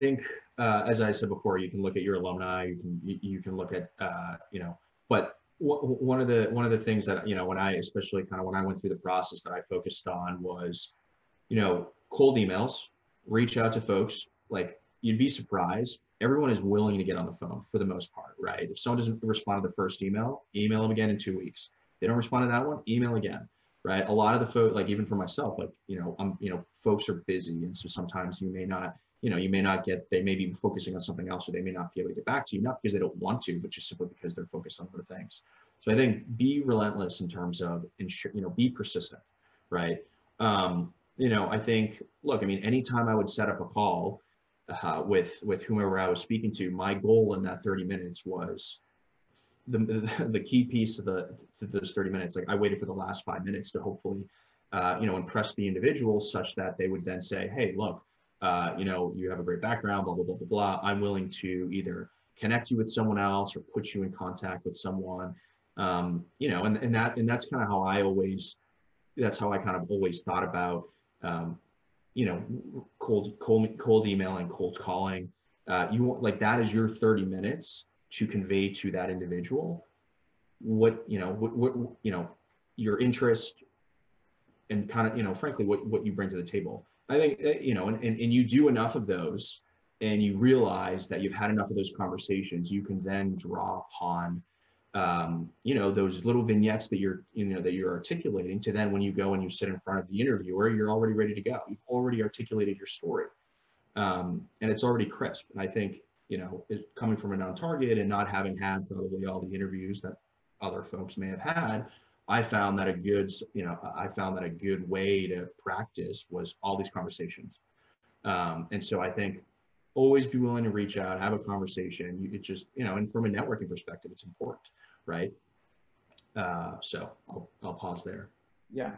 think, as I said before, you can look at your alumni, you can look at, but one of the things that, when I, especially kind of when I went through the process that I focused on was, cold emails, reach out to folks. Like, you'd be surprised. Everyone is willing to get on the phone for the most part, right? If someone doesn't respond to the first email them again in 2 weeks. They don't respond to that one, email again, right? A lot of the folks, like even for myself, like, folks are busy. And so sometimes you may not get, they may be focusing on something else, or they may not be able to get back to you, not because they don't want to, but just simply because they're focused on other things. So I think be relentless in terms of be persistent, right? I think, look, I mean, anytime I would set up a call with whomever I was speaking to, my goal in that 30 minutes was the key piece of those 30 minutes. Like, I waited for the last 5 minutes to hopefully, impress the individual such that they would then say, hey, look, you have a great background, blah, blah, blah, blah, blah. I'm willing to either connect you with someone else or put you in contact with someone. And that's kind of how that's how I kind of always thought about, cold emailing, cold calling. You want, like, that is your 30 minutes to convey to that individual what your interest and kind of, frankly, what you bring to the table. I think, and you do enough of those and you realize that you've had enough of those conversations, you can then draw upon, those little vignettes that you're articulating to then, when you go and you sit in front of the interviewer, you're already ready to go. You've already articulated your story. And it's already crisp. And I think, coming from a non-target and not having had probably all the interviews that other folks may have had, I found that a good way to practice was all these conversations. And so I think always be willing to reach out, have a conversation. It just, and from a networking perspective, it's important, right? So I'll pause there. Yeah,